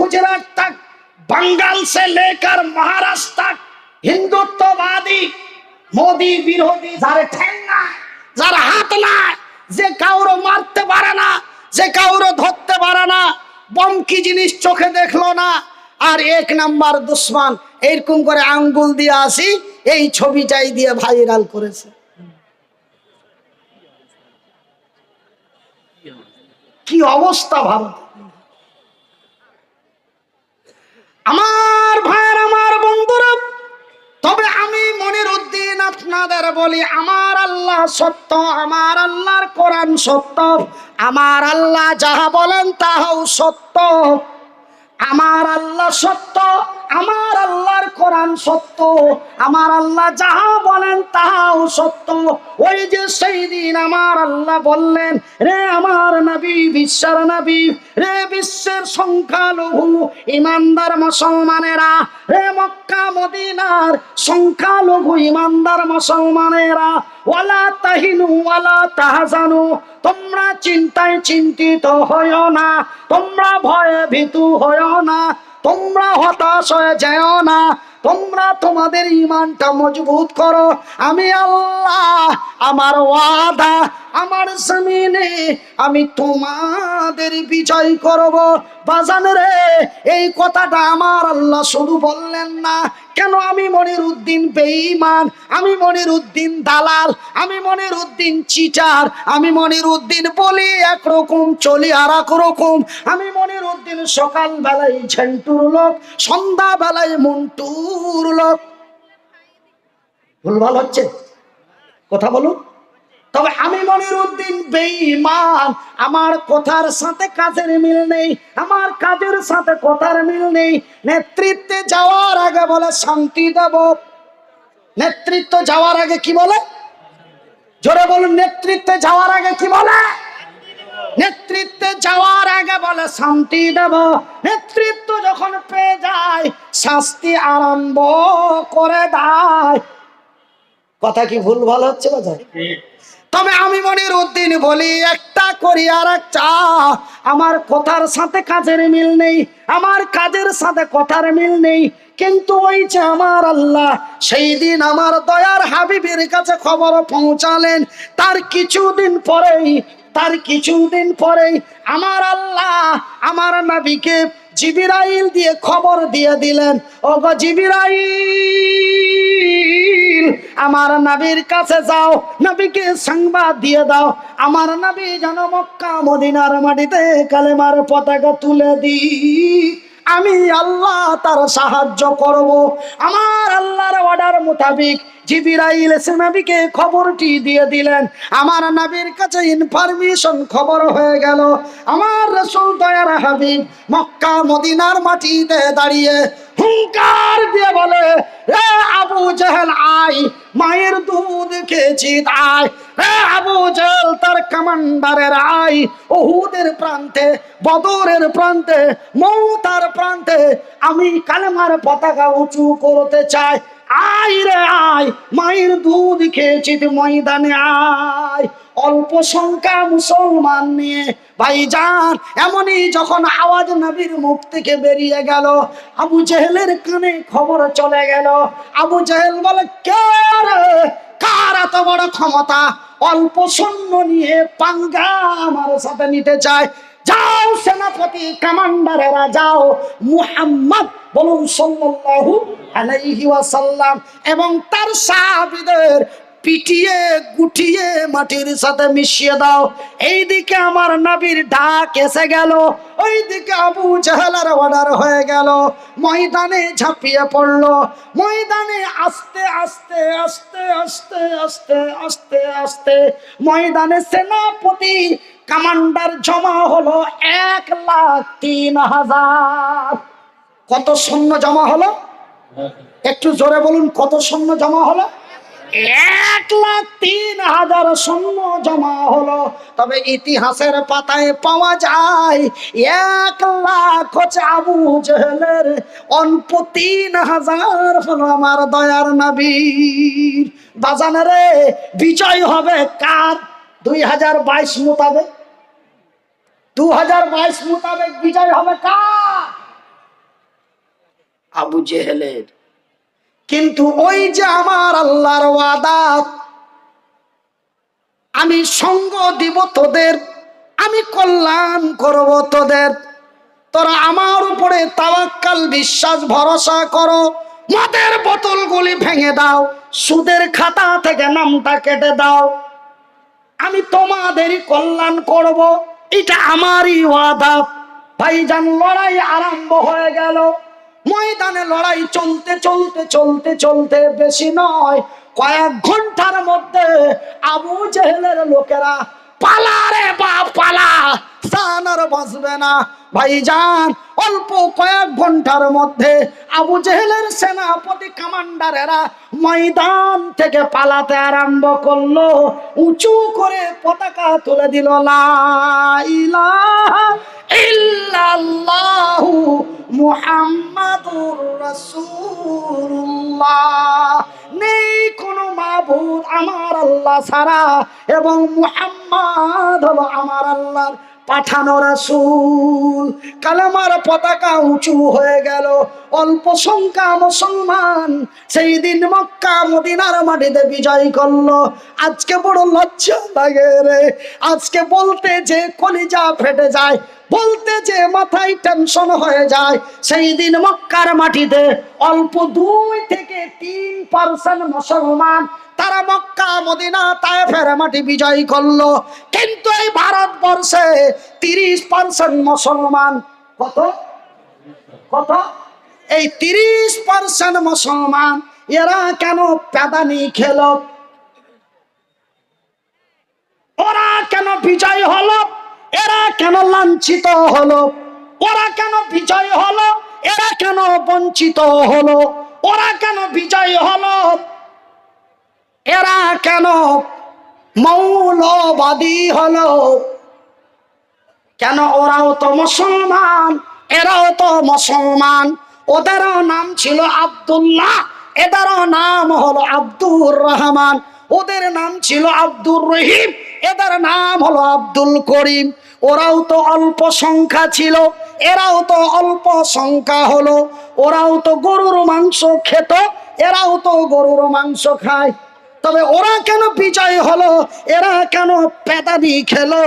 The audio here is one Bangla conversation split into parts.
गुजरात तक, बंगाल से लेकर महाराष्ट्र तक हिंदुत्ववादी मोदी विरोधी যারা ঠ্যাং নাই, যারা হাত নাই, যে কাউরে মারতে পারে না, যে কাউরে ধরতে পারে না, বম কি জিনিস চোখে দেখলো না, আর এক নাম্বার দুশ্মন এরকম করে আঙ্গুল দিয়ে আসি এই ছবিটাই দিয়ে ভাইরাল করেছে। কি অবস্থা ভারত! আমার ভাইয়ের, আমার বন্ধুরা, তবে আমি মনিরউদ্দিন আপনাদের বলি, আমার আল্লাহ সত্য, আমার আল্লাহর কোরআন সত্য, আমার আল্লাহ যাহা বলেন তাহাও সত্য, আমার আল্লাহ সত্য, আমার আল্লাহর কোরআন সত্য, আমার আল্লাহ যাহা বলেন তাহাও সত্য। ওই যে সেই দিন আমার আল্লাহ বললেন, রে আমার নবী, বিশ্বের নবী, রে বিশ্বের সংখ্যালঘু ইমানদার মুসলমানেরা, রে মক্কা মদিনার সংখ্যালঘু ইমানদার মুসলমানেরা, ওয়ালা তাহিনু ওয়ালা তাহজানু, তোমরা চিন্তায় চিন্তিত হইও না, তোমরা ভয়ে ভীতু হইও না, তোমরা হতাশ হয়ে যেও না, তোমরা তোমাদের ঈমানটা মজবুত করো। আমি আল্লাহ, আমার ওয়াদা, আমার জমিনে আমি তোমাদের বিজয় করব। বাজান রে, এই কথাটা আমার আল্লাহ শুধু বললেন না, কেন? আমি মনিরউদ্দিন বেঈমান, আমি মনিরউদ্দিন দালাল, আমি মনিরউদ্দিন চিটার, আমি মনিরউদ্দিন বলি একরকম, চলি আর এক রকম, আমি মনিরউদ্দিন সকাল বেলায় ঝেন্টুর লোক, সন্ধ্যা বেলায় মন্টুর লোক। ভুলভাল হচ্ছে? কথা বলুন। তবে আমি মনিরউদ্দিন বেঈমান, আমার কথার সাথে কাজের মিল নেই, আমার কাজের সাথে কথার মিল নেই। নেতৃত্বে যাওয়ার আগে বলে শান্তি দেব, নেতৃত্ব যাওয়ার আগে কি বলে? জোরে বলুন, নেতৃত্বে যাওয়ার আগে কি বলে? নেতৃত্বে যাওয়ার আগে বলে শান্তি দেব। নেতৃত্ব যখন পেয়ে যায় শাস্তি আরম্ভ করে দেয়। কথা কি ভুল ভালো হচ্ছে বাজার? তবে আমি মনিরউদ্দিন বলি একটা করি আর একটা, আমার কথার সাথে কাজের মিল নেই, আমার কাজের সাথে কথার মিল নেই। কিন্তু ওই যে আমার আল্লাহ সেই দিন আমার দয়ার হাবিবের কাছে খবর পৌঁছালেন, তার কিছুদিন পরেই আমার আল্লাহ আমার নবীকে জিবরাইল দিয়ে খবর দিয়ে দিলেন, ওগো জিবরাইল, আমার নবীর কাছে যাও, নবীকে সংবাদ দিয়ে দাও, আমার নবী যেন মক্কা মদিনার মাটিতে কালেমার পতাকা তুলে দিই, আমি আল্লাহ তার সাহায্য করব। আমার আল্লাহর অর্ডার মোতাবেক জিবরাইল এসে নবীকে খবরটি দিয়ে দিলেন। আমার নবীর কাছে ইনফরমেশন খবর হয়ে গেল। আমার রাসূল দয়ার হাবিব মক্কা মদিনার মাটিতে দাঁড়িয়ে হুঙ্কার দিয়ে বলে, রে আবু জেহেল আয়, মায়ের দুধ খেয়েছি আয়, রে আবু জেহেল তার কমান্ডারের আয়, উহুদের প্রান্তে, বদরের প্রান্তে, মউতার প্রান্তে আমি কালেমার পতাকা উঁচু করতে চাই। আয় রে আয়, মায়ের দুধ খেয়েছি ময়দানে আয়। অল্প সংখ্যা মুসলমান নিয়ে ভাইজান, এমনই যখন আওয়াজ নবীর মুখ থেকে বেরিয়ে গেল, আবু জেহেলের কানে খবর চলে গেল। আবু জেহেল বলে, কে রে, কার এত বড় ক্ষমতা, অল্প সৈন্য নিয়ে পাঙ্গা আমার সাথে নিতে চায়? যাও সেনাপতি, কমান্ডারেরা যাও, মুহাম্মদ বলুন সাল্লাল্লাহু আলাইহি ওয়াসাল্লাম এবং তার সাহাবীদের পিটিয়ে গুটিয়ে মাটির সাথে মিশিয়ে দাও। এইদিকে আমার নবীর ডাক এসে গেল, ওইদিকে আবু জাহেলের অর্ডার হয়ে গেল। ময়দানে ঝাঁপিয়ে পড়লো। ময়দানে আস্তে আস্তে আস্তে আস্তে আস্তে আস্তে আস্তে ময়দানে সেনাপতি কমান্ডার জমা হলো 1,03,000। কত সৈন্য জমা হলো? একটু জোরে বলুন, কত সৈন্য জমা হলো? 1,03,000 সৈন্য জমা হলো। তবে ইতিহাসের পাতায় পাওয়া যায় 1,00,000 হচ্ছে আবু জেহেলের, অল্প 3,000 হলো আমার দয়ার নবীর। বাজানে বিজয় হবে কার? 2022 মোতাবেক, 2022 মোতাবেক বিজয় হবে কার? আবু জেহেলের। কিন্তু ওই যে আমার আল্লাহর ওয়াদা, আমি সঙ্গ দিব তোদের, আমি কল্যাণ করব তোদের, তোরা আমার উপরে তাওয়াক্কাল বিশ্বাস ভরসা করো, মদের বোতলগুলি ভেঙে দাও, সুদের খাতা থেকে নামটা কেটে দাও, আমি তোমাদেরই কল্যাণ করব, এটা আমারই ওয়াদা। ভাইজান, লড়াই আরম্ভ হয়ে গেল। ময়দানে লড়াই চলতে চলতে চলতে চলতে বেশি নয়, কয়েক ঘন্টার মধ্যে আবু জেহেলের লোকেরা পালা রে বাপ পালা, জান আর বাঁচবে না। ভাইজান, অল্প কয়েক ঘন্টার মধ্যে আবু জেহেলের সেনাপতি কমান্ডারেরা ময়দান থেকে পালাতে আরম্ভ করলো। উঁচু করে পতাকা তুলে দিল, লা ইলাহা ইল্লাল্লাহু মুহাম্মাদুর রাসূলুল্লাহ, নেই কোনো মাবুদ আমার আল্লাহ ছাড়া, এবং মুহাম্মদ হলো আমার আল্লাহর পাঠানো রাসূল। কালেমার পতাকা উঁচু হয়ে গেল। অল্প সংখ্যা মুসলমান সেই দিন মক্কা মদিনার মাটিতে বিজয় করলো। আজকে বড় লজ্জা লাগে রে, আজকে বলতে যে কলিজা ফেটে যায়, বলতে যে মাথায় টেনশন হয়ে যায়। সেই দিন মক্কার মাটিতে অল্প 2 থেকে 3% মুসলমান তারা মক্কা মদিনা তায়েফের মাটি বিজয় করলো। কিন্তু এই ভারতবর্ষে 30% মুসলমান, কত কত, এই 30% মুসলমান এরা কেন প্যাদানি খেল? ওরা কেন বিজয় হলো? এরা কেন লাঞ্ছিত হলো? ওরা কেন বিজয় হলো? এরা কেন বঞ্চিত হলো? ওরা কেন বিজয় হলো? এরা কেন মৌলবাদী হলো? কেন? ওরাও তো মুসলমান, এরাও তো মুসলমান। ওদেরও নাম ছিল আব্দুল্লাহ, এদেরও নাম হলো আব্দুর রহমান। ওদের নাম ছিল আব্দুর রহিম, এদের নাম হলো আব্দুল করিম। ওরাও তো অল্প সংখ্যা ছিল, এরাও তো অল্প সংখ্যা হলো। ওরাও তো গরুর মাংস খেত, এরাও তো গরুর মাংস খায়। তবে ওরা কেন বিজয় হলো? এরা কেন পেদানি খেলো?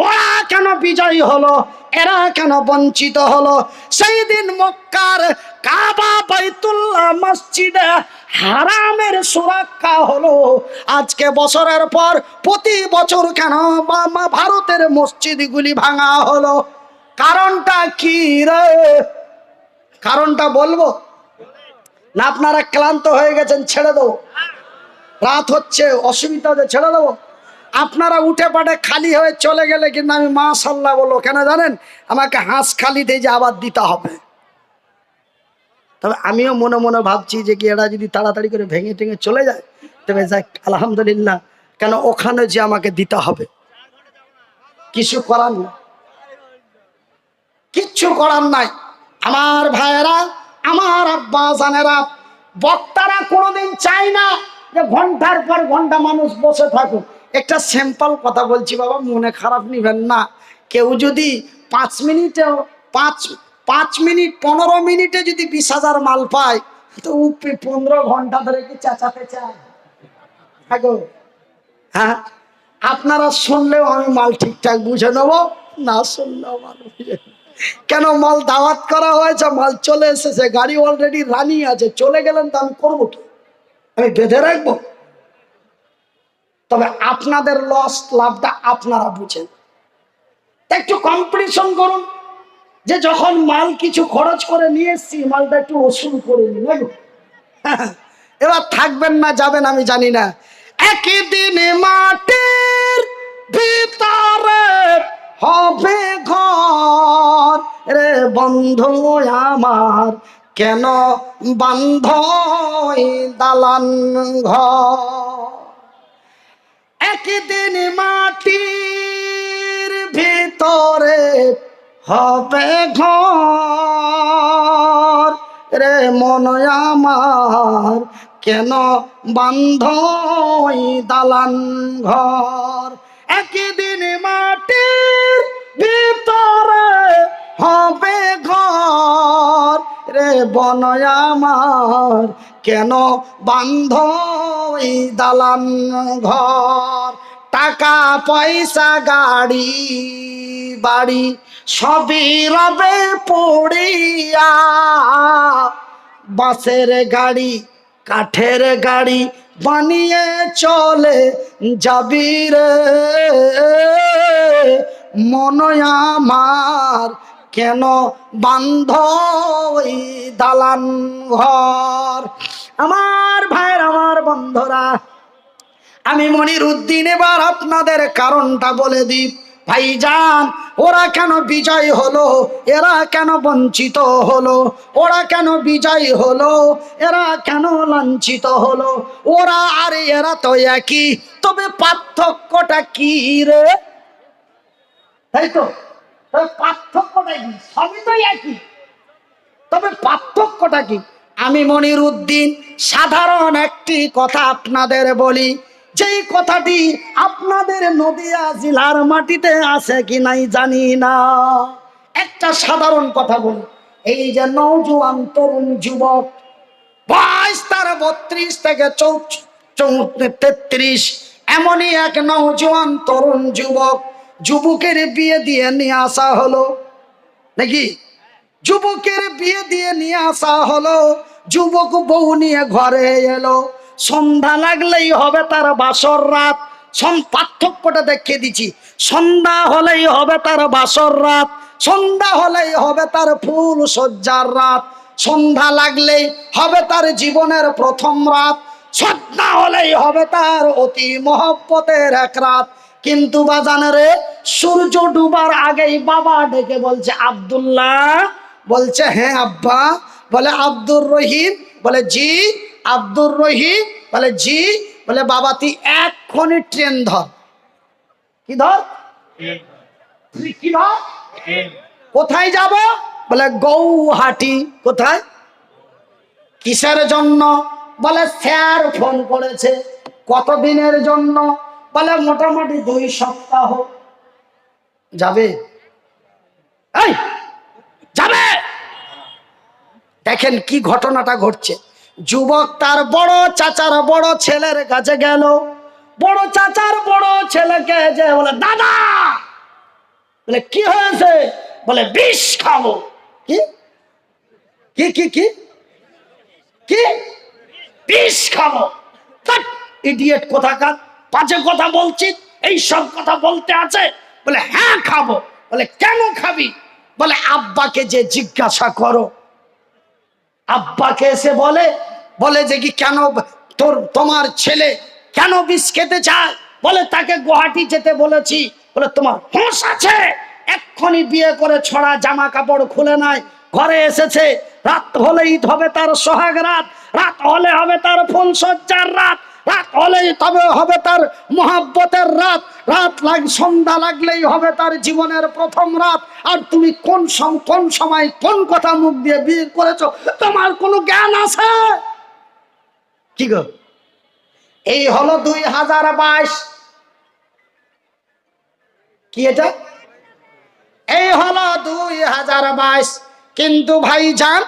ওরা কেন বিজয় হলো? এরা কেন বঞ্চিত হলো? সেই দিন মক্কার কাবা বাইতুল্লাহ মসজিদে হারামের সুরক্ষা হলো। আজকে বছরের পর প্রতি বছর কেন ভারতের মসজিদগুলি ভাঙা হলো? কারণটা কি রে? কারণটা বলবো না? আপনারা ক্লান্ত হয়ে গেছেন, ছেড়ে দেবো? রাত হচ্ছে, অসুবিধা হচ্ছে, ছেড়ে দেবো? আপনারা উঠে পাঠে খালি হয়ে চলে গেলে কিন্তু আমি মাশাআল্লাহ বলবো। কেন জানেন? আমাকে হাঁস খালি দিয়ে যে আবার দিতে হবে। তবে আমিও মনে মনে ভাবছি যে কি এরা যদি তাড়াতাড়ি করে ভেঙে টেঙে চলে যায় তবে যাক আলহামদুলিল্লাহ। কেন? ওখানে যে আমাকে দিতে হবে, কিছু করার নাই, কিচ্ছু করার নাই। আমার ভাইয়েরা, আমার আব্বা জানেরা, বক্তারা কোনোদিন চায় না যে ঘন্টার পর ঘন্টা মানুষ বসে থাকুক। একটা সিম্পল কথা বলছি বাবা, মনে খারাপ নিবেন না। কেউ যদি 5 মিনিটেও 5 মিনিট 15 মিনিটে যদি 20,000 মাল পায় তো 15 ঘন্টা ধরে কি চেঁচাতে চায়? হ্যাঁ, আপনারা শুনলেও আমি মাল ঠিকঠাক বুঝে নেব, না শুনলেও মাল বুঝে। কেন? মাল দাওয়াত করা হয়েছে, মাল চলে এসেছে, গাড়ি অলরেডি রানিং আছে, চলে গেলেন তো আমি করবো কি? আমি বেঁধে রাখবো? তবে আপনাদের লস লাভটা আপনারা বুঝেন। একটু কম্পিটিশন করুন, যে যখন মাল কিছু খরচ করে নিয়ে এসছি মালটা একটু ওসুল করে নিন। এবার থাকবেন না যাবেন আমি জানি না। একদিন মাটির ভিতরে হবে ঘর রে বন্ধু আমার, কেন বান্ধ দালান ঘর? একদিন মাটির ভিতরে হবে ঘর রে মন আমার, কেন বান্ধ দালান ঘর? একদিন মাটির ভিতরে হবে ঘর রে বনয় আমার, কেন বান্ধ এই দালান ঘর? টাকা পয়সা গাড়ি বাড়ি সবই রবে পড়িয়া, বাসের গাড়ি কাঠের গাড়ি বানিয়ে চলে যাবি রে, মনয় আমার কেন বান্ধ এই দালান ঘর? আমার ভাইয়ের, আমার বন্ধুরা, আমি মনির উদ্দিন এবার আপনাদের কারণটা বলে দিই। ভাইজান, ওরা কেন বিজয় হলো, এরা কেন বঞ্চিত হলো? ওরা কেন বিজয় হলো, এরা কেন লাঞ্ছিত হলো? ওরা আর এরা তো একই, তবে পার্থক্যটা কি রে? তাই তো, তবে পার্থক্যটা কি? সবই তো একই, তবে পার্থক্যটা কি? আমি মনির উদ্দিন সাধারণ একটি কথা আপনাদের বলি, যেই কথাটি আপনাদের নদিয়া জেলার মাটিতে আছে কি নাই জানি না। একটা সাধারণ কথা বলি, এই যে নওজোয়ান তরুণ যুবক, বয়স তার 32 থেকে 33, এমনই এক নওজোয়ান তরুণ যুবক, যুবকের বিয়ে দিয়ে নিয়ে আসা হলো নাকি? যুবকের বিয়ে দিয়ে নিয়ে আসা হলো, যুবক বউ নিয়ে ঘরে এলো। সন্ধ্যা লাগলেই হবে তার বাসর রাত। পার্থক্যটা দেখিয়ে দিচ্ছি, সন্ধ্যা হলেই হবে তার বাসর রাত, সন্ধ্যা হলেই হবে তার ফুল সজ্জার রাত, সন্ধ্যা লাগলেই হবে তার জীবনের প্রথম রাত, সন্ধ্যা হলেই হবে তার অতি মহব্বতের এক রাত। কিন্তু বাজানে, সূর্য ডুবার আগেই বাবা ডেকে বলছে, আব্দুল্লাহ। বলছে, হ্যাঁ আব্বা। বলে, আব্দুর রহিম? বলে, জি। আব্দুর রহিম? বলে, জি। বলে, বাবা তুই এক্ষুনি ট্রেন ধর। কি ধর? কি ধর? কোথায় যাব? বলে, গৌহাটি। কোথায়? কিসের জন্য? বলে, স্যার ফোন করেছে। কতদিনের জন্য? বলে, মোটামুটি 2 সপ্তাহ। যাবে? এই যাবে? দেখেন কি ঘটনাটা ঘটছে। যুবক তার বড় চাচার বড় ছেলের কাছে গেল, বড় চাচার বড় ছেলেকে যে বলে, দাদা। বলে, কি হয়েছে? বলে, বিষ খাবো। কি কি কি কি কি বিষ খাবো? ইডিয়েট কোথাকার, বাজে কথা বলছিস, এই সব কথা বলতে আছে? বলে, হ্যাঁ খাবো। বলে, কেন খাবি? বলে, আব্বাকে যে জিজ্ঞাসা করো। আব্বাকে এসে বলে যে কি, কেন তোমার ছেলে কেন বিষ খেতে চায়? বলে, তাকে গুয়াহাটি যেতে বলেছি। বলে, তোমার হোশ আছে? এক্ষুনি বিয়ে করে ছড়া জামা কাপড় খুলে নাই, ঘরে এসেছে। রাত হলেই হবে তার সোহাগ রাত, রাত হলে হবে তার ফুল সজ্জার রাত, রাত হলেই তবে হবে তার মহাব্বতের রাত, সন্ধ্যা লাগলেই হবে তার জীবনের প্রথম রাত। আর তুমি কোন সময় কোন কথা মুখ দিয়ে বিয়ে করেছো, তোমার কোনো জ্ঞান আছে? কি গো, এই হলো 2022। কি এটা? এই হলো 2022। কিন্তু ভাইজান,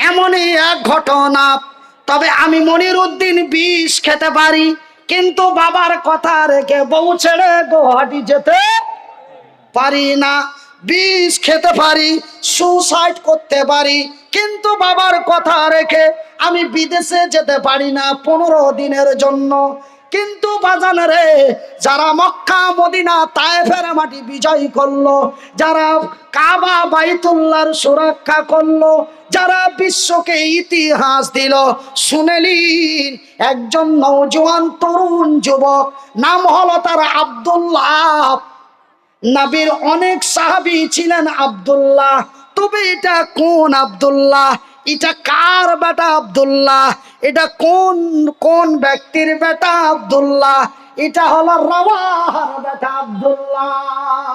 এমনই এক ঘটনা। তবে আমি মনির উদ্দিন বিষ খেতে পারি, কিন্তু বাবার কথা রেখে বউ ছেড়ে গুয়াহাটি যেতে পারি না। বিষ খেতে পারি, সুসাইড করতে পারি, কিন্তু বাবার কথা রেখে আমি বিদেশে যেতে পারি না 15 দিনের জন্য। কিন্তু বাজান রে, যারা মক্কা মদিনা তায়েফের মাটি বিজয় করলো, যারা কাবা বাইতুল্লাহর সুরক্ষা করলো, যারা বিশ্বকে ইতিহাস দিল, শুনেলিন একজন নওজোয়ান তরুণ যুবক, নাম হলো তার আব্দুল্লাহ। নবীর অনেক সাহাবী ছিলেন আব্দুল্লাহ, তবে এটা কোন আব্দুল্লাহ? এটা কার বেটা আব্দুল্লাহ? এটা কোন ব্যক্তির বেটা আব্দুল্লাহ? এটা হলো রাওয়াহার বেটা আব্দুল্লাহ।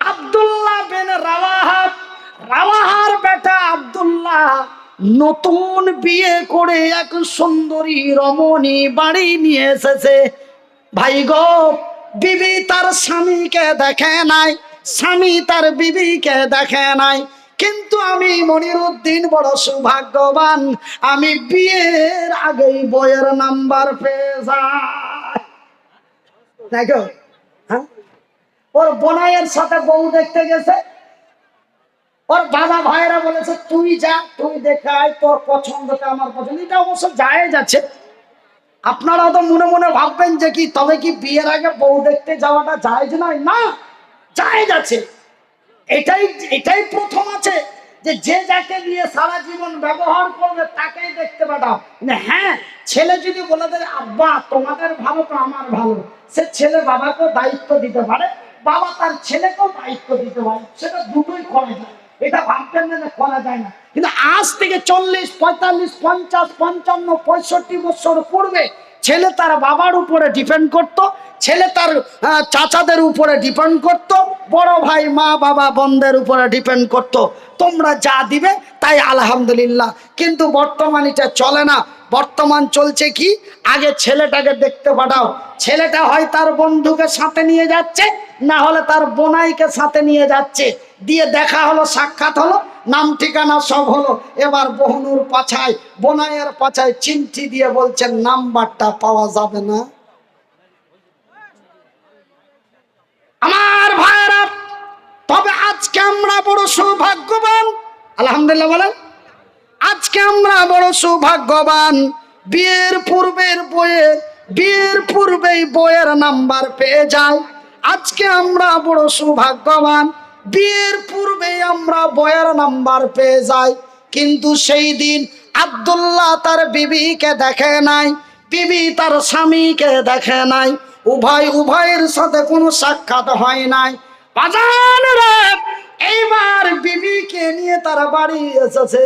আব্দুল্লাহ বিন রাওয়াহা, রাওয়াহার বেটা আব্দুল্লাহ নতুন বিয়ে করে এক সুন্দরী রমণী বাড়ি নিয়ে এসেছে। ভাই গো, বিবি তার স্বামীকে দেখে নাই, স্বামী তার বিবিকে দেখে নাই, কিন্তু আমি মনিরুদ্দিন বড় সৌভাগ্যবান, আমি বিয়ের আগেই বইয়ের নাম্বার পেয়ে যাই। দেখো, হ্যাঁ, ওর বোনাইয়ের সাথে বউ দেখতে গেছে, ওর বাবা ভাইয়েরা বলেছে তুই যা, তুই দেখাই তোর পছন্দটা আমার পছন্দ। এটা অবশ্য জায়েজ আছে। আপনারা তো মনে মনে ভাববেন যে কি তবে কি বিয়ের আগে বউ দেখতে যাওয়াটা জায়েজ নয়? না, জায়েজ আছে। এটাই এটাই প্রথম আছে যে যে যাকে নিয়ে সারা জীবন ব্যবহার করবে তাকেই দেখতে পাঠাও। হ্যাঁ, ছেলে যদি বলে দেয় আব্বা তোমাদের ভালো তো আমার ভালো, সে ছেলে বাবাকে দায়িত্ব দিতে পারে, বাবা তার ছেলেকেও দায়িত্ব দিতে পারে, সেটা দুটোই করা যায়। এটা ভাবতেন না যে করা যায় না। কিন্তু আজ থেকে 40, 45, 50, 55, 65 বছর পূর্বে ছেলে তার বাবার উপরে ডিপেন্ড করত, ছেলে তার চাচাদের উপরে ডিপেন্ড করত, বড় ভাই মা বাবা বোনদের উপরে ডিপেন্ড করত। তোমরা যা দিবে তাই আলহামদুলিল্লাহ। কিন্তু বর্তমান এটা চলে না। বর্তমান চলছে কি, আগে ছেলেটাকে দেখতে পাঠাও, ছেলেটা হয় তার বন্ধুকে সাথে নিয়ে যাচ্ছে, না হলে তার বোনাইকে সাথে নিয়ে যাচ্ছে, দিয়ে দেখা হলো, সাক্ষাৎ হলো, নাম ঠিকানা সব হলো। এবার বহনুর পাছায় বোনাইয়ের পাছায় চিমটি দিয়ে বলছেন নাম্বারটা পাওয়া যাবে না। আমার ভাইরা, তবে আজকে আমরা বড় সৌভাগ্যবান, আলহামদুলিল্লাহ বলেন। আজকে আমরা বড় সৌভাগ্যবান, বিয়ের পূর্বেই বইয়ের নাম্বার পেয়ে যাই। আজকে আমরা বড় সৌভাগ্যবান, বিয়ের পূর্বেই আমরা বইয়ের নাম্বার পেয়ে যাই। কিন্তু সেই দিন আব্দুল্লাহ তার বিবিকে দেখে নাই, বিবি তার স্বামীকে দেখে নাই, উভয়ের সাথে কোনো সাক্ষাৎ হয় নাই। বাজানরা, এইবার বিবিকে নিয়ে তার বাড়ি এসেছে।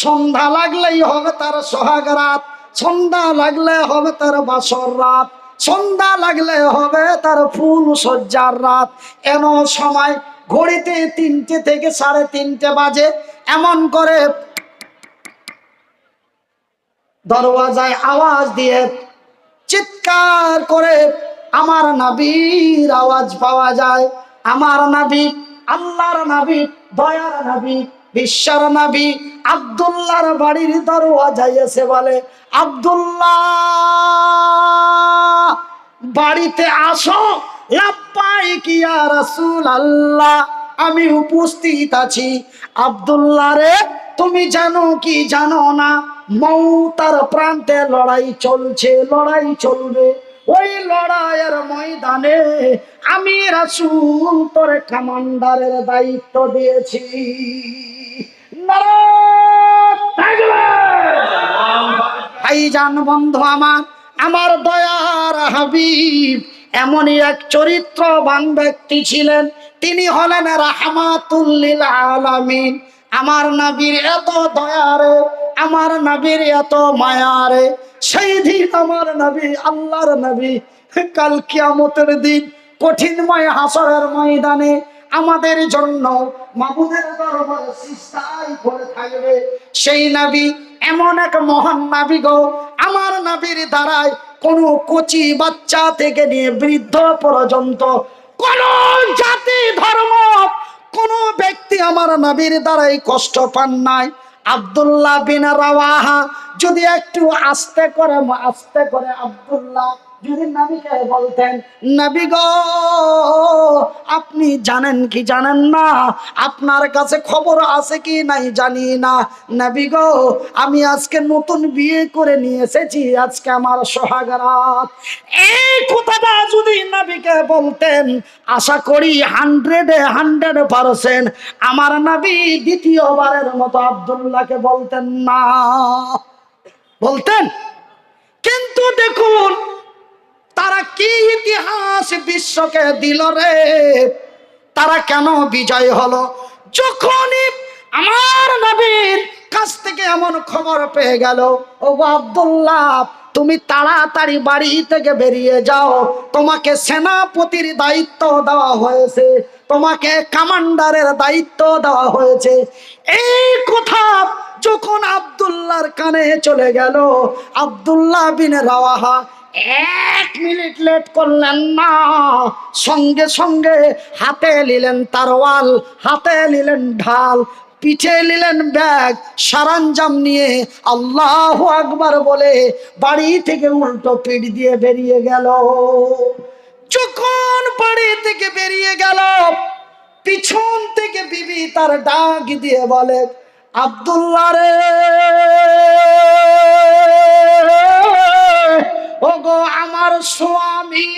সন্ধ্যা লাগলেই হবে তার সোহাগ রাত, সন্ধ্যা লাগলে হবে তার বাসর রাত, সন্ধ্যা লাগলে হবে তার ফুল সজ্জার রাত। এমন সময় ঘড়িতে 3টে থেকে 3:30 বাজে, এমন করে দরওয়াজায় আওয়াজ দিয়ে চিৎকার করে আমার নবীর আওয়াজ পাওয়া যায়। আমার নবী, আল্লাহর নবী, দয়ার নবী, বিশ্বর নবী আব্দুল্লাহর বাড়ির দরওয়াজায় এসে বলে, আব্দুল্লাহ বাড়িতে আসো। লাব্বাইক ইয়া রাসূলুল্লাহ, আমি উপস্থিত আছি। আব্দুল্লাহ রে, তুমি জানো কি জানো না, মৌতার প্রান্তে লড়াই চলছে, লড়াই চলবে। ওই লড়াইয়ের ময়দানে আমি রাসূল তোর কমান্ডারের দায়িত্ব দিয়েছি। ভাইজান, বন্ধু আমার, আমার দয়ার হাবিব এমনই এক চরিত্রবান ব্যক্তি ছিলেন। তিনি হলেন রাহমাতুল লিল আলামিন। আমার নবীর এত দয়ারে, আমার নবীর এত মায়ারে, সেই দিন আমার নবী, আল্লাহর নবী, কাল কিয়ামতের দিন কঠিনময় হাসরের ময়দানে আমাদের জন্য মাবুদের দরবারে সিজদায় পড়ে থাকবে। সেই নবী এমন এক মহান নবী গো, আমার নবীর দ্বারায় কোন কচি বাচ্চা থেকে নিয়ে বৃদ্ধ পর্যন্ত কোন জাতি ধর্ম কোন ব্যক্তি আমার নবীর দ্বারাই কষ্ট পান নাই। আব্দুল্লাহ বিন রাওয়াহা যদি একটু আস্তে করে আব্দুল্লাহ যদি নবীকে বলতেন, নবী গো আপনি জানেন কি জানেন না, আপনার কাছে খবর আছে কি নাই জানি না, নবী গো আমি আজকে নতুন বিয়ে করে নিয়ে এসেছি, আজকে আমার সোহাগ রাত। এই কথাটা যদি নবীকে বলতেন, আশা করি 100% আমার নবী দ্বিতীয়বারের মতো আব্দুল্লাহকে বলতেন না, বলতেন। কিন্তু দেখুন তারা কি ইতিহাস বিশ্বকে দিল রে, তারা কেন বিজয় হলো। যখনই আমার নবীর কাছ থেকে এমন খবর পেয়ে গেল, ও আব্দুল্লাহ তুমি তাড়াতাড়ি বাড়ি থেকে বেরিয়ে যাও, তোমাকে সেনাপতির দায়িত্ব দেওয়া হয়েছে, তোমাকে কমান্ডারের দায়িত্ব দেওয়া হয়েছে। এই কথা যখন আব্দুল্লাহর কানে চলে গেল, আব্দুল্লাহ বিন রাওয়াহা 1 মিনিট লেট করলেন না, সঙ্গে সঙ্গে হাতে নিলেন তরোয়াল, হাতে নিলেন ঢাল, পিঠে নিলেন ব্যাগ, সরঞ্জাম নিয়ে আল্লাহু আকবার বলে বাড়ি থেকে উল্টো পিঠ দিয়ে বেরিয়ে গেল। যখন বাড়ি থেকে বেরিয়ে গেল, পিছন থেকে বিবি তার ডাক দিয়ে বলে, আব্দুল্লাহ রে, ওগো আমার স্বামী,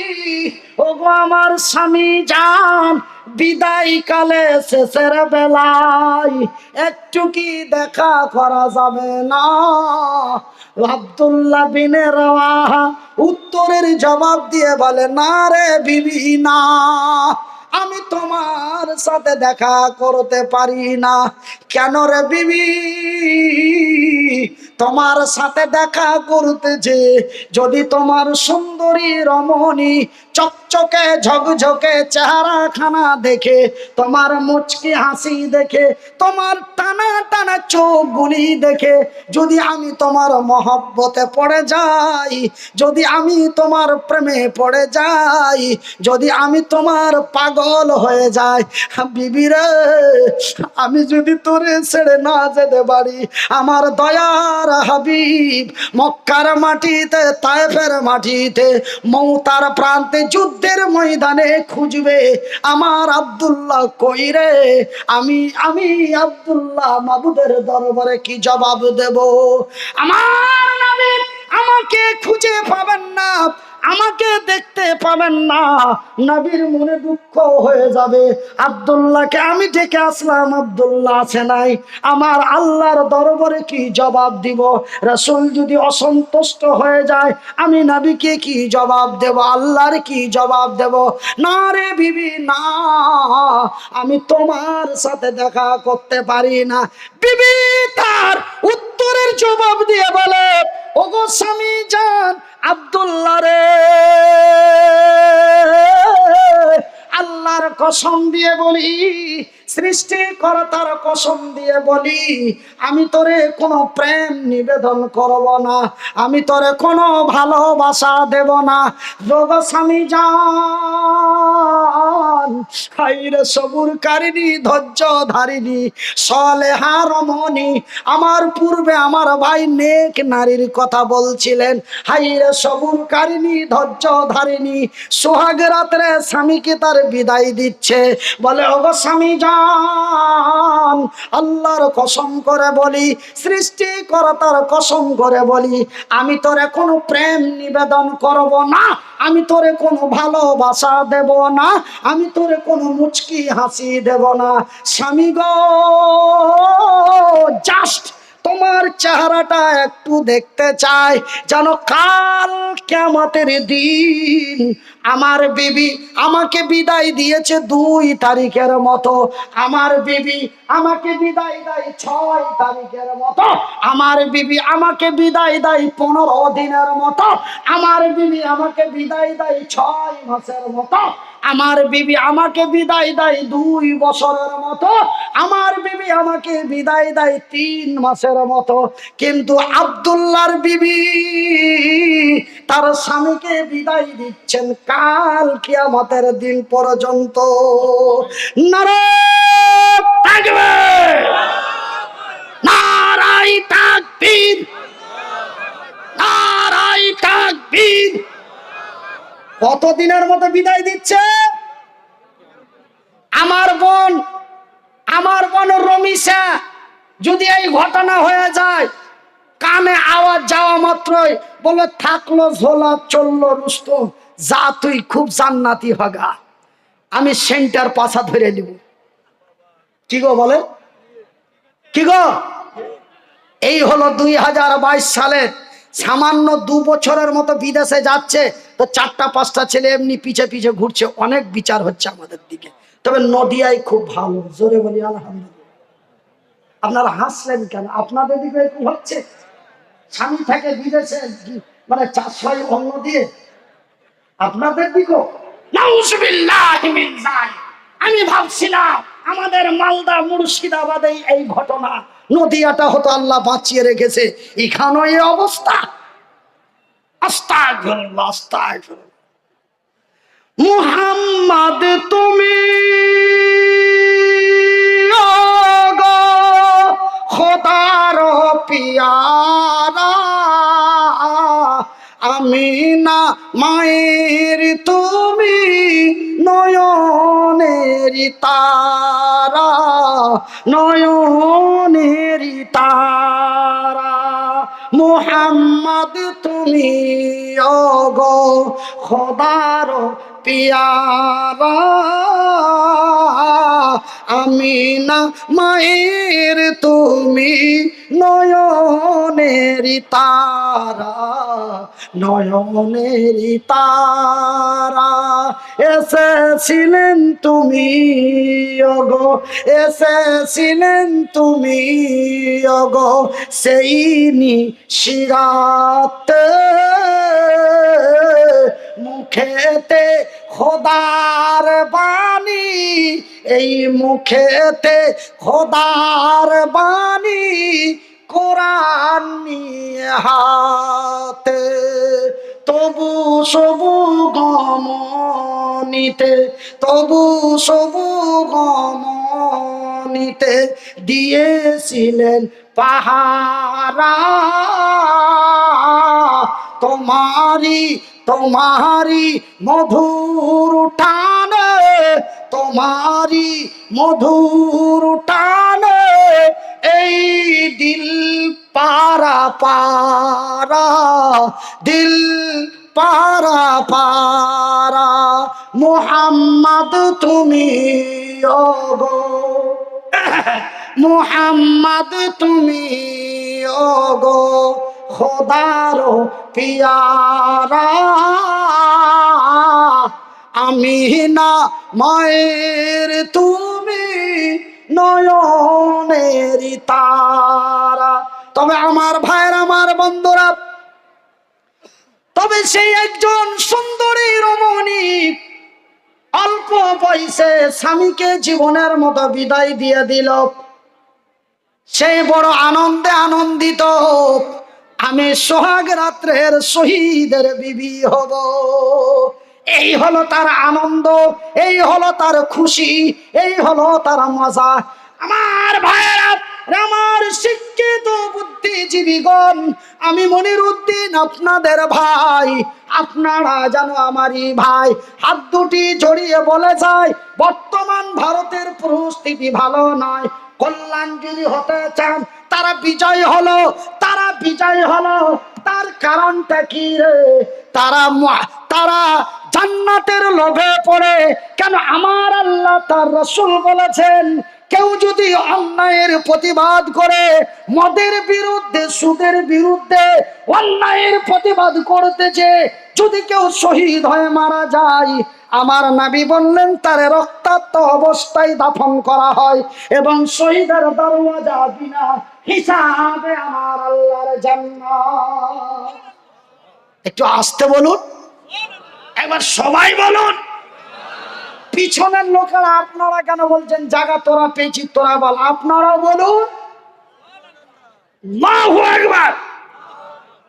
ওগো আমার স্বামী জান, বিদায় কালে শেষের বেলায় একটু কি দেখা করা যাবে না? আব্দুল্লাহ বিনে রাওয়াহা উত্তরের জবাব দিয়ে বলে, না রে বিবি না, আমি তোমার সাথে দেখা করতে পারি না। কেন রে বিবি? তোমার সাথে দেখা করতেছে যদি তোমার সুন্দরী রমণী চকচকে ঝকঝকে চেহারাখানা দেখে, তোমার মুচকি হাসি দেখে, তোমার টানা টানা চোখগুলি দেখে যদি আমি তোমার মহব্বতে পড়ে যাই, যদি আমি তোমার প্রেমে পড়ে যাই, যদি আমি তোমার পাগল হয়ে যাই, বিবি রে, আমি যদি তোরে ছেড়ে না যেতে পারি, আমার দয়ার হাবিব মক্কার মাটিতে, তায়েফের মাটিতে, মৌতার প্রান্তে, যুদ্ধের ময়দানে খুঁজবে আমার আব্দুল্লাহ কই রে? আমি আব্দুল্লাহ মাবুদের দরবারে কি জবাব দেব? আমার নবী আমাকে খুঁজে পাবেন না, আমাকে দেখতে পাবেন না, নবীর মনে দুঃখ হয়ে যাবে। আব্দুল্লাহকে আমি ডেকে আসলাম, আব্দুল্লাহ আছে নাই, আমার আল্লাহর দরবারে কি জবাব দিব? রাসূল যদি অসন্তুষ্ট হয়ে যায়, আমি নবীকে কি জবাব দেব? আল্লাহর কি জবাব দেব? না রে বিবি না, আমি তোমার সাথে দেখা করতে পারি না। বিবি তার উত্তরের জবাব দিয়ে বলে, ওগো স্বামী জান আব্দুল্লাহ রে, আল্লাহর কসম দিয়ে বলি, সৃষ্টিকর্তার কসম দিয়ে বলি, আমি তোরে কোনো প্রেম নিবেদন করব না, আমি তোরে কোনো ভালোবাসা দেব না। যোগো স্বামী জান, হাইরে সবুরকারিনী, ধৈর্য ধারিণী, সলেহা রমণী, আমার পূর্বে আমার ভাই নেক নারীর কথা বলছিলেন, হাইরে সবুরকারিনী, ধৈর্য ধারিণী, সোহাগ রাত্রে স্বামীকে তার বিদায় দিচ্ছে, বলে ওগো স্বামী জান, আল্লাহর কসম করে বলি, সৃষ্টিকর্তার কসম করে বলি, আমি তোরে কোনো প্রেম নিবেদন করব না, আমি তোরে কোনো ভালোবাসা দেব না, আমি তোরে কোনো মুচকি হাসি দেব না। স্বামী গো, জাস্ট তোমার চেহারাটা একটু দেখতে চাই, যেন কাল কিয়ামতের দিন আমার বিবি আমাকে বিদায় দিয়েছে 2 তারিখের মতো, আমার বিবি আমাকে বিদায় দেয় 6 তারিখের মতো, আমার বিবি আমাকে বিদায় দেয় 15 দিনের মতো, আমার বিবি আমাকে বিদায় দেয় 6 মাসের মতো, আমার বিবি আমাকে বিদায় দেয় 2 বছরের মতো, আমার বিবি আমাকে বিদায় দেয় 3 মাসের মতো। কিন্তু আব্দুল্লাহর বিবি তার স্বামীকে বিদায় দিচ্ছেন কাল কিয়ামতের দিন পর্যন্ত। নারে তাকবীর, নারায়ে তাকবীর, নারায়ে তাকবীর। কতদিনের মতো বিদায় দিচ্ছে? আমার বোন রমিসা, যদি এই ঘটনা হয়ে যায়, কানে আওয়াজ যাওয়া মাত্রই বলে, থাকলো ঝোলা চললো রুস্তম, যা তুই খুব জান্নাতি হগা, আমি সেন্টার পাছা ধরে নিব। কি গো বলে, কি গো? এই হলো 2022 সালের, সামান্য 2 বছরের মতো বিদেশে যাচ্ছে তো 4টা-5টা ছেলে এমনি পিছে পিছে ঘুরছে, অনেক বিচার হচ্ছে আমাদের দিকে। তবে নদিয়ায় খুব ভালো, জোরে বলি আলহামদুলিল্লাহ। আপনারা হাসলেন কেন? আপনাদের দিকে একটু হচ্ছে, স্বামী থাকে বিদেশে, মানে 400 অন্য দিয়ে, আপনাদের দিকেও নাউজুবিল্লাহি মিন যালিক। আমি ভাবছিলাম আমাদের মালদা মুর্শিদাবাদে এই ঘটনা, নদিয়াটা হতো আল্লাহ বাঁচিয়ে রেখেছে, এখানেও এই অবস্থা। আস্তাগফিরুল্লাহ, আস্তাগফিরুল্লাহ। মুহাম্মদ তুমি না মায়ের তুমি নয়নেরি তারা, নয়নেরি তারা। মুহাম্মদ তুমি ওগো খোদার পিয়ারা, আমিনা মায়ের তুমি নয়নেরি তারা, নয়নেরি তারা। এসেছিলেন তুমি ওগো, এসেছিলেন তুমি ওগো সেই নিশিরাতে, মুখেতে খোদার বাণী, এই মুখেতে খোদার বাণী, কোরআন নিয়ে হাতে। তবু সবু গমনিতে, তবু সবু গমনিতে দিয়েছিলেন পাহারা। তোমারি তোমারি মধুর টানে, তোমারি মধুর টানে এই দিল পারা পারা, দিল পারা পারা। মুহাম্মদ তুমি ওগো, মুহাম্মদ তুমি ওগো খোদার পিয়ারা, আমিনা মায়ের তুমি নয়নেরি তারা। তবে আমার ভাইয়ের, আমার বন্ধুরা, তবে সেই একজন সুন্দরী রমণী অল্প বয়সে স্বামীকে জীবনের মতো বিদায় দিয়ে দিল। সেই বড় আনন্দে আনন্দিত, আমি সোহাগ রাত্রের শহীদের বিবি হব। এই হলো তার আনন্দ, এই হলো তার খুশি, এই হলো তার মজা। আমার ভাইয়েরা, আমার শিক্ষিত বুদ্ধিজীবীগণ, আমি মনিরউদ্দিন আপনাদের ভাই, আপনারা যেন আমারই ভাই। হাত দুটি জড়িয়ে বলে যায়, বর্তমান ভারতের পরিস্থিতি ভালো নয়। কল্যাণ যদি হতে চান, তারা বিজয় হলো, তারা বিজয় হলো। তার কারণটা কি রে? তারা তারা জান্নাতের লোভে পড়ে। কেন? আমার আল্লাহ তার রাসূল বলেছেন, কেউ যদি অন্যায়ের প্রতিবাদ করে, মদের বিরুদ্ধে, সুদের বিরুদ্ধে অন্যায়ের প্রতিবাদ করতেছে, যদি কেউ শহীদ হয়ে মারা যায়, আমার নবী বললেন তার রক্তাক্ত অবস্থায় দাফন করা হয় এবং শহীদের দরওয়াজা বিনা হিসাবে আমার আল্লাহর জান্নাত। একটু আস্তে বলুন, একবার সবাই বলুন। পিছনের লোকেরা আপনারা কেন বলছেন? জায়গা তোরা পেয়েছি, তোরা বল, আপনারাও বলুন আল্লাহু আকবার।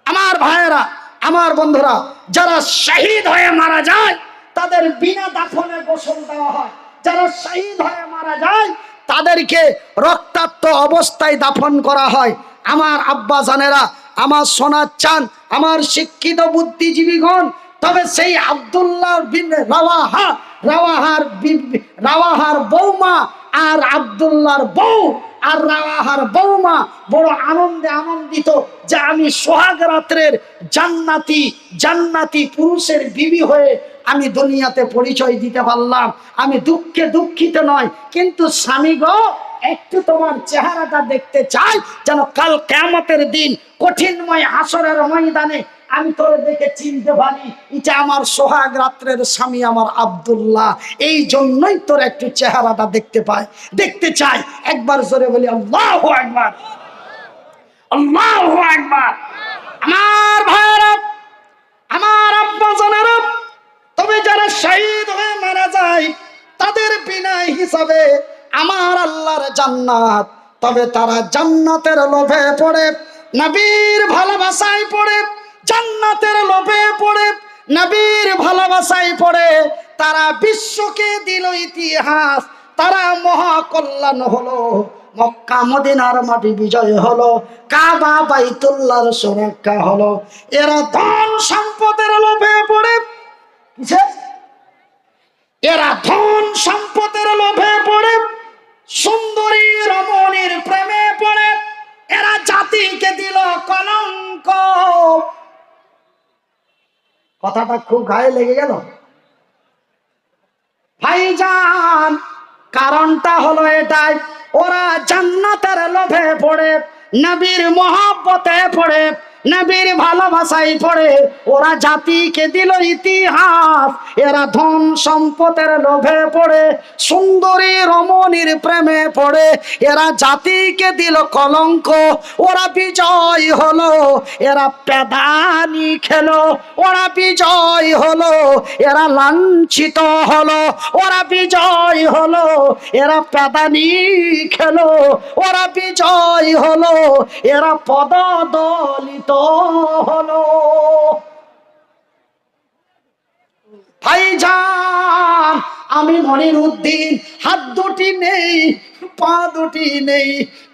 আমার ভাইয়েরা, আমার বন্ধুরা, যারা শহীদ হয়ে মারা যায় তাদের বিনা দাফনে গোসল দেওয়া হয়। যারা শহীদ হয়ে মারা যায় তাদেরকে রক্তাক্ত অবস্থায় দাফন করা হয়। আমার আব্বা জানেরা, আমার সোনার চান, আমার শিক্ষিত বুদ্ধিজীবীগণ, তবে সেই আব্দুল্লাহ বিন রাওয়াহা, রাওয়াহার বৌমা আর আব্দুল্লাহর বউ আর রাওয়াহার বৌমা বড় আনন্দে আনন্দিত যে আমি সোহাগ রাত্রের জান্নাতি জান্নাতি পুরুষের বিবি হয়ে আমি দুনিয়াতে পরিচয় দিতে পারলাম। আমি দুঃখে দুঃখিত নয়, কিন্তু স্বামী গো, একটু তোমার চেহারাটা দেখতে চাই, যেন কাল কিয়ামতের দিন কঠিনময় হাসরের ময়দানে আমি তোর দেখে চিনতে পারি, এটা আমার সোহাগ রাত্রের স্বামী, আমার আব্দুল্লাহ। এই জন্যই তোর একটু চেহারাটা দেখতে চাই। একবার জোরে বলি আল্লাহু আকবার, আল্লাহু আকবার। আমার ভাইরা, আমার আব্বা জানেরা, তবে যারা শহীদ হয়ে মারা যায় তাদের বিনা হিসাবে আমার আল্লাহর জান্নাত। তবে তারা জান্নাতের লোভে পড়ে, নবীর ভালোবাসায় পড়ে, জান্নাতের লোভে পড়ে, নবীর ভালোবাসায় পড়ে, তারা বিশ্বকে দিল ইতিহাস, তারা মহাকল্যাণ হলো, মক্কা মদিনার মাটি বিজয় হলো, কাবা বাইতুল্লাহর সুরক্ষা হলো। এরা ধন সম্পদের লোভে পড়ে, কিসে? এরা ধন সম্পদের লোভে পড়ে, সুন্দরী রমণীর প্রেমে পড়ে, এরা জাতিকে দিল কলঙ্ক। কথাটা খুব গায়ে লেগে গেল ভাইজান। কারণটা হলো এটাই, ওরা জান্নাতের লোভে পড়ে, নবীর মহব্বতে পড়ে, নবীর ভালোবাসায় পড়ে, ওরা জাতিকে দিল ইতিহাস। এরা ধন সম্পদের লোভে পড়ে, সুন্দরী রমণীর প্রেমে পড়ে, এরা জাতিকে দিল কলঙ্ক। ওরা বিজয় হলো, এরা প্যাদানি খেলো। ওরা বিজয় হলো, এরা লাঞ্ছিত হলো। ওরা বিজয় হলো, এরা প্যাদানি খেলো। ওরা বিজয় হলো, এরা পদদলিত হলো। ভাইজান, আমি মনিরউদ্দিন, হাত দুটি নেই, পা দুটি নেই,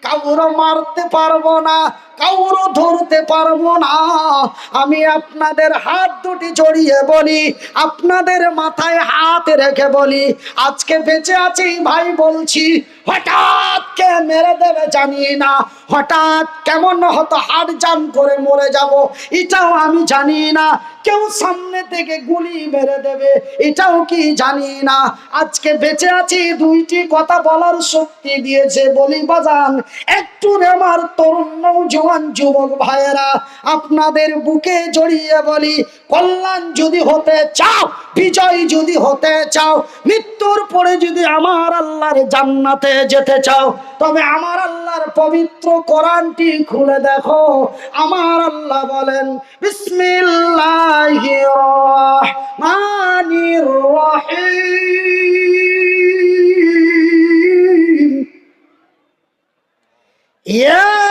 কাউরো মারতে পারবো না, কাউরো ধরতে পারবো না। আমি আপনাদের হাত দুটি জড়িয়ে বলি, আপনাদের মাথায় হাত রেখে বলি, আজকে বেঁচে আছি ভাই বলছি, হঠাৎ কে মেরে দেবে জানি না, হঠাৎ কেমন হতো হার্ট জাম করে মরে যাব এটাও আমি জানি না, কেউ সামনে থেকে গুলি মেরে দেবে এটাও কি জানি না। আজকে বেঁচে আছি দুইটি কথা বলার শক্তি দিয়েছে বলি বাজান। একটু আমার তরুণ নওজোয়ান যুবক ভাইয়েরা, আপনাদের বুকে জড়িয়ে বলি, কল্যাণ যদি হতে চাও, বিজয় যদি হতে চাও, মৃত্যুর পরে যদি আমার আল্লাহর জান্নাতে যেতে চাও, তবে আমার আল্লাহর পবিত্র কোরআনটি খুলে দেখো। আমার আল্লাহ বলেন, বিসমিল্লাহির রহমানির রহিম, ইয়া